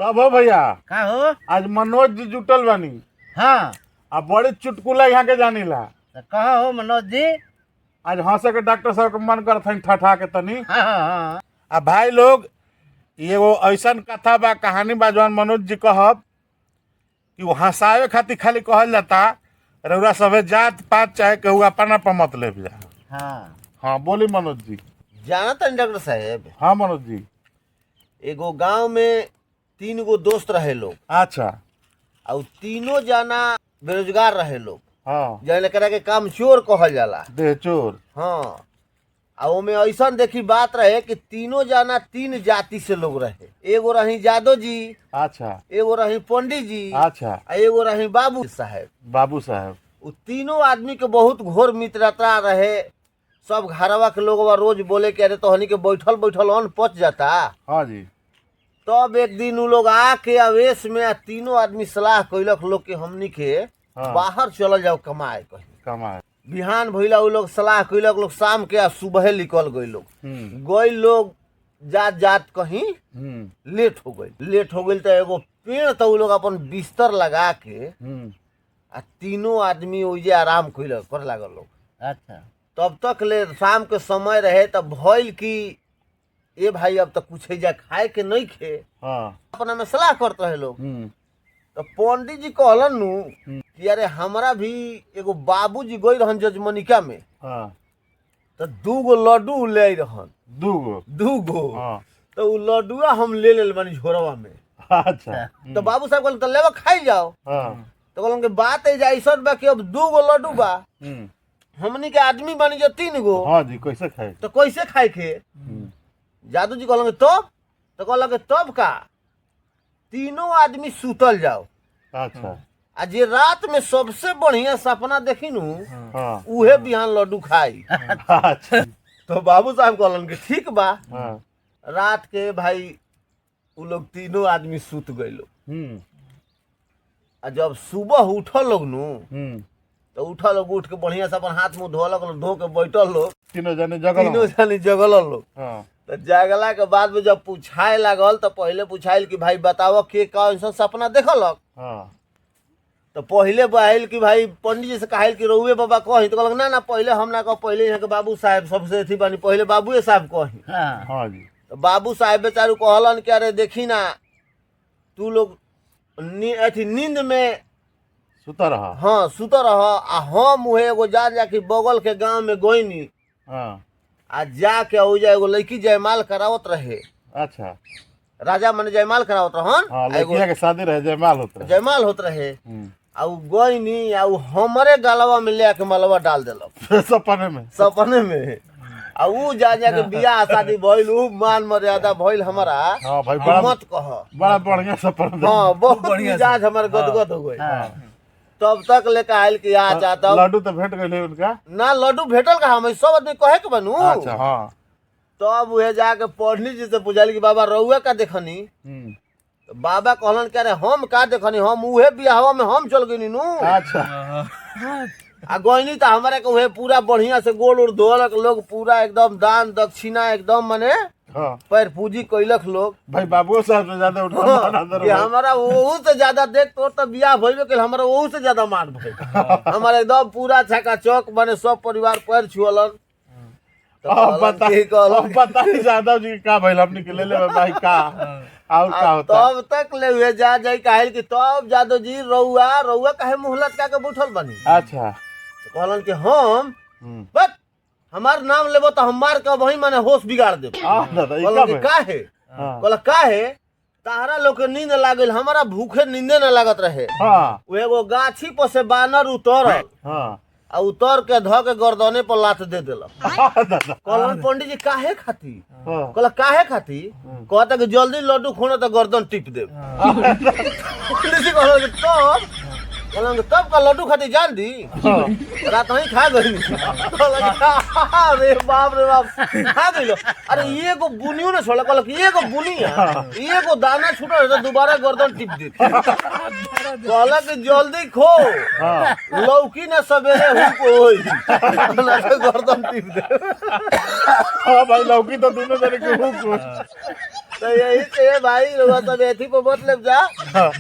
तब हो भैया का हो? आज मनोज जी जुटल बानी। हाँ अब बड़ी चुटकुला यहाँ के जानीला। तो कहा हो मनोज जी। आज हंसे के डॉक्टर साहब के मन करत हन ठठा के तनी। हाँ हाँ हाँ। अब भाई लोग ये वो ऐसा कथा बा कहानी बा जौन मनोज जी कहब कि वो हंसावे खातिर खाली कहल जाता। रउरा सभे जात पात चाहे केहू अपना पर मत ले जा। हाँ हाँ बोली मनोज जी। जाना तनी डॉक्टर साहब, हाँ मनोज जी। एगो गांव में 3 गो दोस्त रहे लोग अच्छा। और तीनों जाना बेरोजगार रहे लोग। हाँ जौन एकरा के काम चोर कहल जाला। देह चोर। हाँ और ओमे ऐसा देखी बात रहे कि तीनों जाना 3 जाति से लोग रहे। एगो रही जादव जी, अच्छा एगो रही पंडित जी, अच्छा। आ एगो रही बाबू साहब। बाबू साहब। उ तीनों आदमी के बहुत घोर मित्रता रहे। सब घरवा के लोग रोज बोले कि अरे तोहनी के बैठल बैठल अन्न पच जाता। हाँ जी। तब एक दिन उ लोग आके आवेश में तीनों आदमी सलाह कैलक लोग के हमनी के हाँ। बाहर चल जाओ कमाए कहीं। कमाए। बिहान भइला उ लोग सलाह कैलक लोग शाम के आ सुबह निकल गए लोग। गई लोग जात जात कहीं लेट हो गई तो एगो पेड़ तो उ लोग अपन बिस्तर लगा के आ तीनों आदमी ओइजे आराम कैलक कर लागल लोग। अच्छा तब तक ले शाम के समय रहे तब भइल कि ए भाई अब तो कुछ जा खाए के नहीं खे। हाँ। अपना में सलाह करते रहे लोग। तो पंडित जी कहलन नु कि अरे हमरा भी एगो बाबूजी गई रहन जजमनिका में। हाँ। तो 2 गो लड्डू ले आई रहन। 2 गो। हाँ। तो उ लड्डुआ हम ले लेल बानी झोरवा में। अच्छा। तो बाबू साहब कहलन तो लेवा खाई जाओ। हाँ। तो कहलन कि बात ऐसा बा कि अब 2 गो लड्डू बा, हमनी के आदमी बानी जो 3 गो। हाँ जी कैसे खाए? तो कैसे खाए के? जादू जी कहलन तब तो कहल तब का तीनों आदमी सुतल जाओ। अच्छा। आ जे रात में सबसे बढ़िया सपना देखी नु हाँ। उहे बिहान लड्डू खाई। अच्छा। तो बाबू साहब कहलन कि ठीक बा। हाँ। रात के भाई उ लोग तीनों आदमी सुत गए लोग। आ जब सुबह उठल लोग नु तो उठल लोग उठ के बढ़िया से अपन हाथ मुंह धोलक लोग, धो के बैठल लोग। तीनों जाने जगल लोग। हाँ। तो जागला के बाद में जब पूछाए लागल तो पहले पूछाइल कि भाई बताओ के कौन सा सपना देखलक। हाँ। तो पहले बहाइल कि भाई पंडित जी से कहल कि रउए बाबा कही। तो कहलक ना पहले हम ना कह, पहले यहाँ के बाबू साहब सबसे अथी बानी, पहले बाबूए साहब कही। हाँ जी। तो बाबू साहब बेचारू कहलन कि अरे देखी ना तू लोग अथी नींद में सुता रहा। हाँ सुता रह। आ हम उहे एगो जाके बगल के गांव में गईनी। हाँ। आ जाके ओइजा एगो लड़की जयमाल करावत रहे। अच्छा। राजा मने जयमाल करावत रहन। हाँ लड़किया के शादी रहे जयमाल होत रहे। आ उ गईनी आ उ हमरे गलवा में ले के मलवा डाल देलक। सपने में। आ उ जाके बियाह शादी भइल, उ मान मर्यादा भइल हमारा। हाँ भाई बड़ा मत कह। बड़ा बढ़िया सपना। हाँ बहुत बढ़िया जाज हमारे गदगद हो गई। तब तक लेके आयल कि आ जाता लड्डू तो भेट गए उनका ना। लड्डू भेटल का हम सब आदमी कहे के बनू। अच्छा। हाँ। तब उहे जाके पंडित जी से पूछल कि बाबा रउआ का देखनी। तो बाबा कहलन कि अरे हम का देखनी, हम उहे बियाहवा में हम चल गईनी नु। अच्छा। आ गईनी तो हमारे के उहे पूरा बढ़िया से गोड़ उड़ धोलक लोग, पूरा एकदम दान दक्षिणा एकदम मने हाँ। पैर पूजी कैलक लोग। भाई बाबू साहब से ज्यादा कि हमारा वहू से ज्यादा देख तो बियाह भइबे के हमारा वहू से ज्यादा मान भइल। हमारा एकदम पूरा छका चौक बने सब परिवार पैर छुअलन। पता नहीं ज्यादा जी का भइल हमनी के ले ले भाई का और का होता। तब तक ले हुए जा जाई कहल कि तब जादव जी रउआ काहे मुहलत का के बैठल बनी। अच्छा। कहलन कि हम बस हमार नाम लेबो तो हम मार के वही माने होश बिगाड़ देब। काहे? कहल काहे तारा लोग के नींद लागल, हमारा भूखे नींदे न लागत रहे। वो एगो गाछी पर से बानर उतरल आ उतर के ध के गर्दने पर लात दे देलक। कहलन पंडित जी काहे खाती? कहल काहे खाती? कहता कि जल्दी लड्डू खोना तो गर्दन टिप देब। पंडित जी कहलन तब का लड्डू खाती जान दी रात ही खा गई। अरे बाप रे बाप खा गई। अरे ये को बुनियो ना छोड़ा। कहल ये को बुनिया ये को दाना छूटा तो दोबारा गर्दन टिप दी। कहल कि जल्दी खो लौकी ना सवेरे हुई गर्दन टिप दे। हाँ भाई लौकी तो दोनों जने के हुक। तो यही से भाई लोग सब एथी पे मतलब जा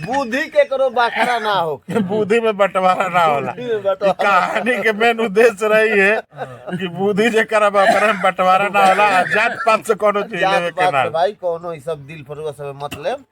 बुद्धि के करो बाखरा ना हो, बुद्धि में बंटवारा ना होला। बुद्धि में बंटवारा। कहानी के मेन उद्देश्य रही है कि बुद्धि जे करब ओकरा में बंटवारा ना होला, जात पात से कोनो चीज लेवे जात के पात ना। से भाई कोनो ई सब दिल फरुआ सब मतलब